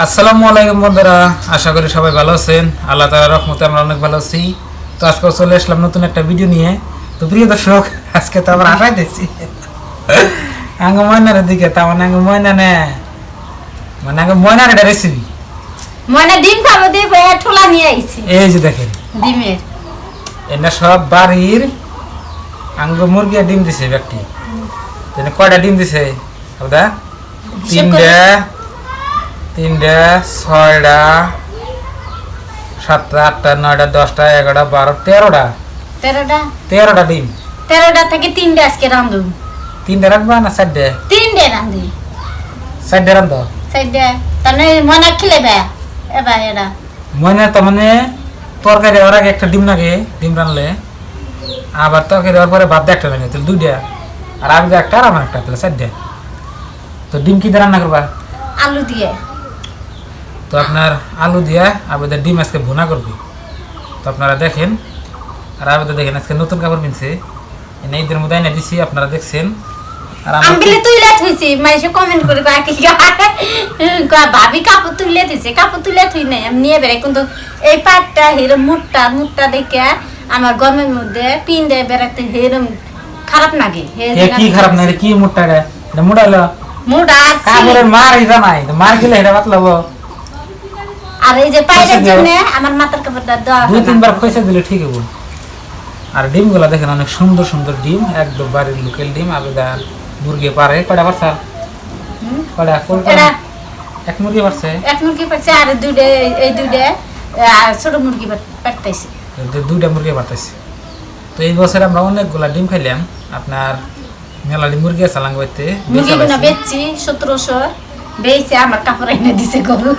আসসালামু আলাইকুম বন্ধুরা, আশা করি সবাই ভালো আছেন। আল্লাহ তাআলার রহমতে আমরা অনেক ভালো আছি। তো আজকে চলে আসলাম নতুন একটা ভিডিও নিয়ে। তো প্রিয় দর্শক, আজকে তো আবার আশাই দিচ্ছি আঙ্গ ময়নার দিকে, তার মানে আঙ্গ ময়না নে মানে আঙ্গ ময়নার একটা রেসিপি মানে ডিম খাবো দিয়ে ঠোলা নিয়ে আইছি। এই যে দেখেন ডিমের এটা সব বাড়ির আঙ্গ মুরগি ডিম দিছে ব্যক্তি। কয়টা ডিম দিছে দাদা? তিনটা, ছয়টা, সাতটা, আটটা, নয়টা, 10টা, 11টা, 12, 13টা ডিম। 13টা থেকে 3টে আজকে রান্ধু। 3টে রাখবা না 4টে? 3টে রান্ধি। 4টে রান্ধো? 4টে তাহলে মনে খেলে বে এবার এরা মনে তার মানে তরকারি হওয়ার আগে একটা ডিম লাগে, ডিম রানলে আবার তরকারি হওয়ার পরে ভাত একটা লাগে, তাহলে 2টা, আর আমি একটা আর আমার একটা, তাহলে 4টে। তো ডিম কি দিয়ে রান্না করবা? আলু দিয়ে। তো আপনার আলু দিয়ে আবেদা ডিম আজকে ভুনা করবে। তো আপনারা দেখেন, আর আবেদা দেখেন আজকে নতুন কাপড় কিনছে, ঈদের মধ্যে এনে দিছি, আপনারা দেখছেন। আর আমি বলে তুইলে থইছি, মাইসে কমেন্ট করে কয় কি কয় ভাবি কাপড় তুইলে থইছে, কাপড় তুইলে থই নাই আমি নিয়ে বেরে, কিন্তু এই পাটটা হেরম মুটটা দেখে আমার গমের মধ্যে পিন দিয়ে বেড়াতে হেরম খারাপ লাগে। কি খারাপ না, কি মুটটা রে? এটা মুড়ালো মুড়া কাপড়ের মার ইজা নাই, মার গেলে এটা বাতলাবো। আর এই যে পায়ের জন্য আমার মাথার কাপড়টা দেওয়া 2-3 বার খইসা দিলে ঠিক হবে। আর ডিমগুলা দেখেন অনেক সুন্দর সুন্দর ডিম, একদম বাড়ির লোকাল ডিম। আবেদা মুরগি পারে কয়টা পারছা? কয়টা? এক মুরগি পারছে? এক মুরগি পারছে, আর দুইটা, এই দুইটা ছোট মুরগি পারতেছে। 2টা মুরগি পারতেছে। তো এই বছর আমরা অনেকগুলা ডিম খাইলাম। আপনার মেলাডি মুরগি আছে লাঙ্গবাইতে, মুরগিগুলো বেচছি 1700 বেচে আমার কাপড় এনে দিছে গরু।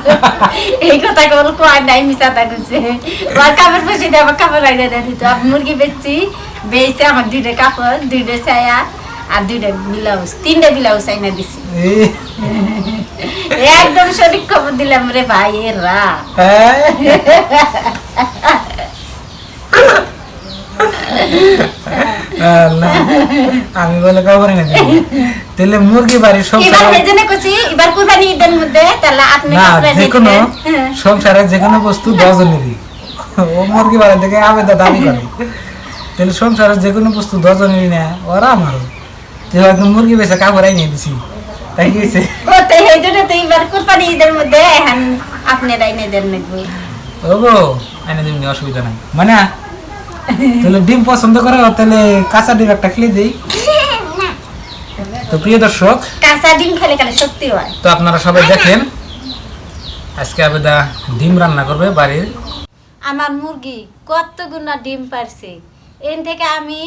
এই কথা গরু কয় নাই, মিশা তা করছে ওর কাপড় পয়সা দিয়ে আমার কাপড় এনে দিয়ে দিত। মুরগি বেচে আমার 2টা কাপড়, 2টা ছায়া আর 2টা ব্লাউজ, 3টা ব্লাউজ এনে দিছি। একদম সঠিক খবর দিলাম রে ভাই এরা। আমি বলে খবর এনে দিই, তাহলে মুরগি বাড়ির সংসারে এবার কুরবানি ঈদের মধ্যে তাহলে আপনি যেকোনো সংসারে যেকোনো বস্তু 10 জনেরই। ও মুরগি বাড়ি থেকে আবেদা দাবি করে, তাহলে সংসারের যেকোনো বস্তু 10 জনেরই না, ওরা আমারও। তুই হয়তো মুরগি বেচে কাপড় আই নিয়ে দিছি, তাই কি হয়েছে? এবার কুরবানি ঈদের মধ্যে আপনারা এনে দেন নাকি? ও গো এনে দিবনি, অসুবিধা নাই। মানে তাহলে ডিম পছন্দ করে, তাহলে কাঁচা ডিম একটা খেলে দিই। তো প্রিয় দর্শক, কাঁচা ডিম খেলে খেলে শক্তি হয়। তো আপনারা সবাই দেখেন আজকে আবেদা ডিম রান্না করবে বাড়ির। আমার মুরগি কত গুণা ডিম পারছে, এন থেকে আমি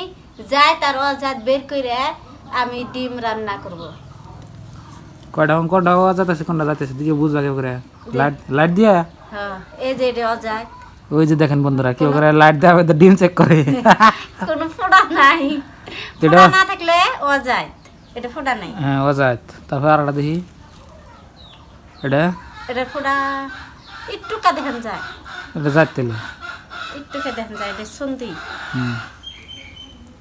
যাই তার অজাত বের করে আমি ডিম রান্না করব। কয়টা যাচ্ছে, কোনটা যাচ্ছে দিকে বুঝবা কেউ করে লাইট দিয়া। হ্যাঁ এই যে এটা অজাত, ওই যে দেখেন বন্ধুরা, কেউ করে লাইট দেওয়া হবে ডিম চেক করে। কোনো ফোড়া নাই, ফোড়া না থাকলে অজাত, এটা ফোড়া নাই। হ্যাঁ অজাত। তারপর আরেকটা দেখি, এটা ফোড়া একটুকা দেখেন যায়, এটা যাত তেলে একটুকা দেখেন যায়, এটা সন্ধি।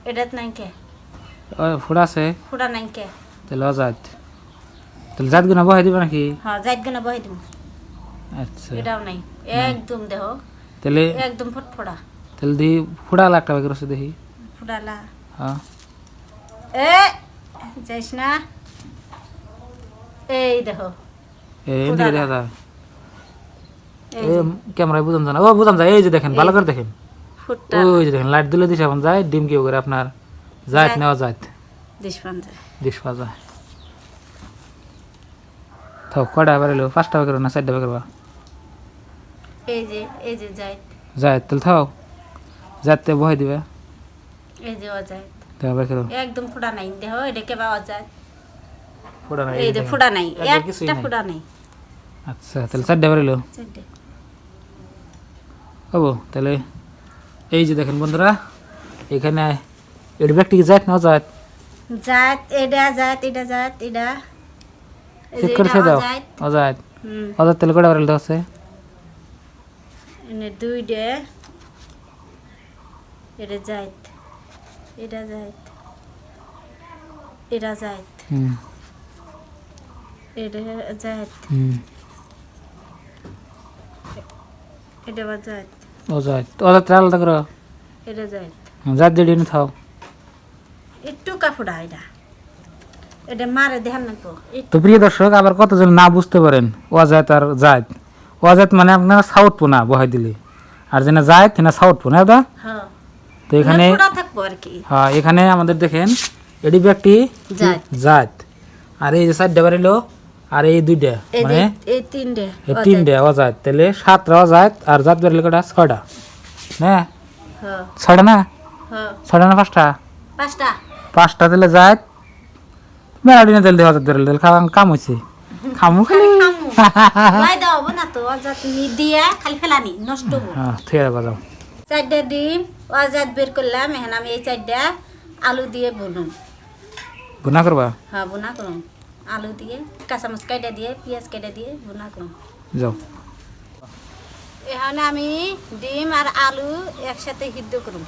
এটা নাই কে ফুড়া আছে, ফোড়া নাই কে, তাহলে অজাত। তাহলে জাত গুনা বহাই দিবা নাকি? হ্যাঁ জাত গুনা বহাই দিব। আচ্ছা এটাও নাই, একদম দেহ তাহলে একদম ফটফড়া। তাহলে দেখি ফুড়া লাখটা বাকি রয়েছে দেখি। ফুড়ালা হ্যাঁ এ যাইস না, এই দেখো এদিকে দেখা যায়, ক্যামেরায় বুঝান যায় না। ও বুঝান যায়, এই যে দেখেন ভালো করে দেখেন, ওই যে দেখেন লাইট দিলে দিছে এখন যায় ডিম কেউ করে আপনার জাত নেওয়া যায়, ডিশ পাওয়া যায়। তো কয়টা বার এলো? 5টা করবো না 4টা করবা? এই যে যায় তাহলে থাও, যাতে বহাই দিবে। এই যে অজায় দেখা বার করো, একদম ফুটা নাই দেহ, এটা কেবা অজায় ফোড়া নাই, এই যে ফুটা নাই, একটা ফুটা নাই। আচ্ছা তাহলে 4টা বার এলো হবো। তাহলে এই যে দেখেন বন্ধুরা, এখানে এর ব্যক্তি জাত না অজাত? জাত এটা জাত, এটা জাত, এটা চেক করে দাও অজাত। অজাত তাহলে কয়টা বার এলো আছে? এনে 2টে, এটা জাত, এটা জাত, এটা জাত, এটা জাত, এটা বাজাত অজাত অজাত আলাদা করো এটা যায় জাত দিয়ে নিয়ে থাও একটু কাপড় এটা এটা মারে ধ্যান রাখবো তো প্রিয় দর্শক আবার কতজন না বুঝতে পারেন অজাত আর জাত অজাত মানে আপনার সাউট পোনা বহাই দিলে আর যেটা জাত না সাউট পোনা দা হ্যাঁ তো এখানে পুরা থাকবো আর কি হ্যাঁ এখানে আমাদের দেখেন এডি ব্যক্তি জাত জাত আর এই যে সাইডটা বাড়িলো আর এই দুইটা মানে এই তিনটে এই তিনটা অজাত তাহলে 7টা অজাত আর জাত বাড়িলো কটা 6টা না হ্যাঁ 6টা না হ্যাঁ 6টা না 5টা পাঁচটা 5টা তাহলে জাত মেলা দিনে তেল দিয়ে অজাত বাড়িলো তাহলে খাওয়া কাম হয়েছে খামু খালি খামু ভাই দাও না তো আজাদ নি দিয়া খালি ফেলানি নষ্ট হবো হ্যাঁ ঠিক আছে বাজাও চারটা ডিম আজাদ বের করলাম এখন আমি এই চারটা আলু দিয়ে বলুন গুনা করবা হ্যাঁ বোনা করুন আলু দিয়ে কাঁচামচ কাটা দিয়ে পেঁয়াজ কাটা দিয়ে বোনা করুন যাও এখন আমি ডিম আর আলু একসাথে সিদ্ধ করুন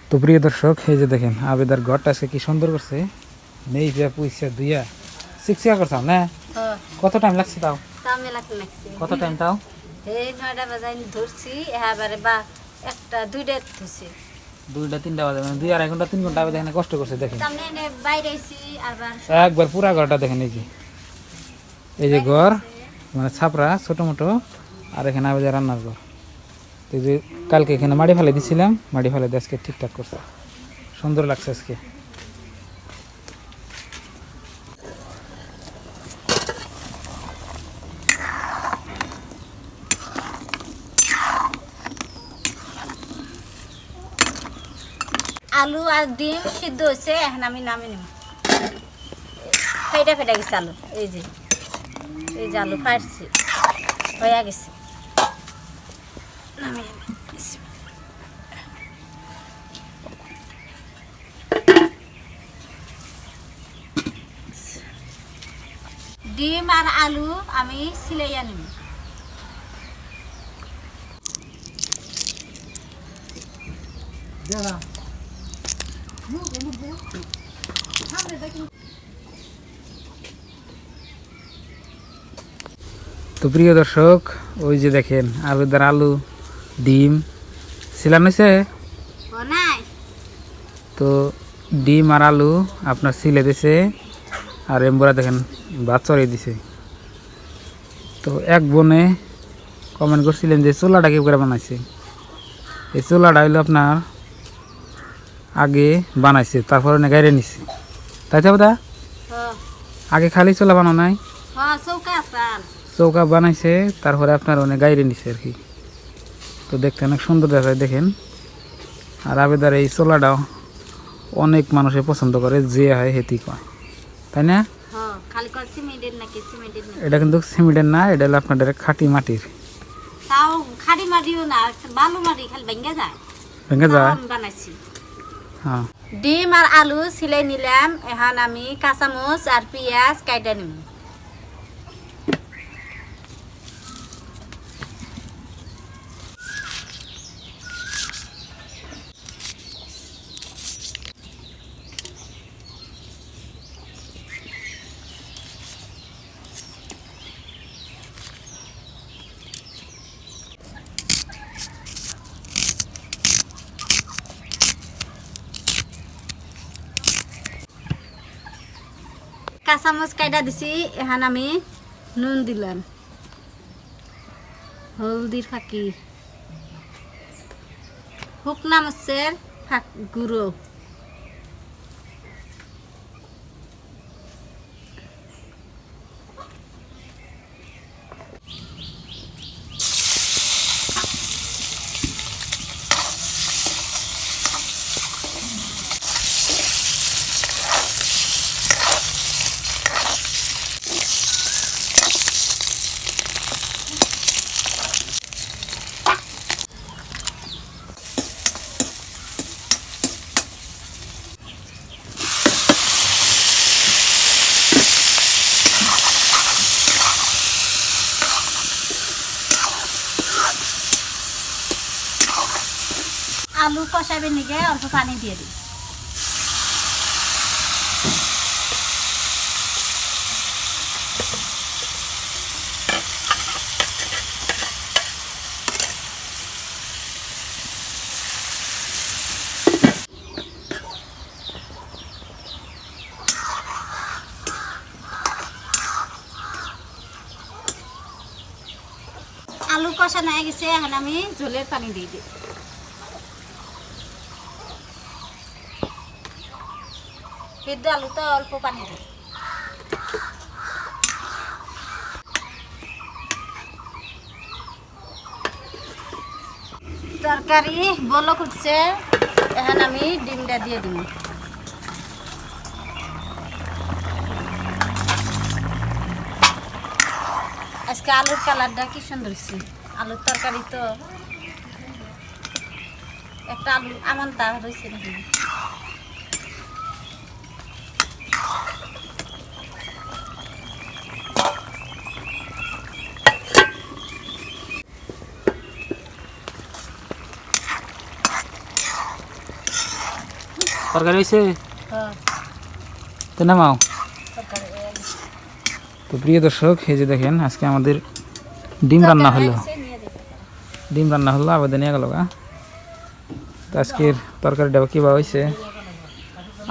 তো প্রিয় দর্শক এই যে দেখেন আবেদার ঘরটা আজকে কি সুন্দর করছে নেই যা পয়সা দুইয়া শিক্ষা করতাম না হ্যাঁ কত টাইম লাগছে তাও তামে লাগছে কত টাইম তাও এই 9টা বাজায় ধরছি এবারে বা একটা দুইটা ধরছি 2টা 3টা বাজে মানে 2.5 ঘন্টা 3 ঘন্টা আবেদা এখানে কষ্ট করছে দেখেন সামনে এনে বাইরে আইছি আবার একবার পুরা ঘরটা দেখেন এই যে ঘর মানে ছাপরা ছোট মোটো আর এখানে আবেদা রান্নার ঘর তো এই যে কালকে এখানে মাটি ফেলে দিছিলাম মাটি ফেলে দিয়ে আজকে ঠিকঠাক করছে সুন্দর লাগছে আজকে আলু আর ডিম সিদ্ধ হয়েছে এখন আমি নামে নিব ফেটা ফেটা গেছে আলু এই যে আলু ফাটছে হয়ে গেছে নামিয়ে নিচ্ছি। ডিম আর আলু আমি সিলাইয়া নিব তো প্রিয় দর্শক ওই যে দেখেন আবেদার আলু ডিম ছিলানো হয়েছে ও নাই তো ডিম আর আলু আপনার সিলে দিছে আর এমবরা দেখেন ভাত চড়িয়ে দিছে তো এক বোনে কমেন্ট করছিলেন যে চোলাটা কি করে বানাইছে এই চোলাটা হইলো আপনার আগে বানাইছে তারপরে গাইরে নিছে তাই তো দা হ্যাঁ আগে খালি চোলা বানানো নাই হ্যাঁ চৌকা আসান চৌকা বানাইছে তারপরে আপনার অনেক গাইরে নিছে আর কি তো দেখতে অনেক সুন্দর দেখায় দেখেন আর আবেদার এই চোলাটাও অনেক মানুষে পছন্দ করে যে হয় হেতি কয় তাই না হ্যাঁ খালি কয় সিমেন্টের নাকি সিমেন্টের না এটা কিন্তু সিমেন্টের না এটা হলো আপনার ডাইরেক্ট খাঁটি মাটির তাও খাড়ি মাটিও না বালু মাটি খালি ভেঙে যায় ভেঙে যায় আমি বানাইছি হ্যাঁ ডিম আর আলু সিলাই নিলাম এখন আমি কাঁচামচ আর পেঁয়াজ কাটা নিব কাঁচামচ কাটা দিছি এখন আমি নুন দিলাম হলদির ফাঁকি শুকনা মরিচের গুঁড়ো আলু কষাবে নিগে অল্প পানি দিয়ে দিই। আলু কষানো হয়ে গেছে, এখন আমি ঝোলের পানি দিয়ে দিই। সিদ্ধ আলুতে অল্প পানি দিই। তরকারি বলক উঠছে, এখন আমি ডিমটা দিয়ে দিব। আজকে আলুর কালারটা কি সুন্দর হচ্ছে, আলুর তরকারি তো একটা আলু আমানতা রয়েছে নাকি। তরকারি হয়েছে হ্যাঁ, তো নামাও। তরকারি হয়ে গেছে। তো প্রিয় দর্শক, এই যে দেখেন আজকে আমাদের ডিম রান্না তরকারি হলো। হয়ে গেছে, নিয়ে দিতে পারো। ডিম রান্না হলো, আবেদন নিয়ে গেল গা। তো আজকের তরকারিটা কীভাবে হয়েছে,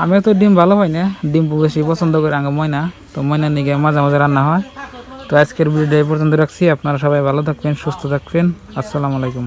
আমিও তো ডিম ভালো হয় না, ডিম বেশি পছন্দ করে আগে ময়না, তো ময়নার নিগে মাঝে মাঝে রান্না হয়। তো আজকের ভিডিওটা এই পর্যন্ত রাখছি। আপনারা সবাই ভালো থাকবেন, সুস্থ থাকবেন। আসসালামু আলাইকুম।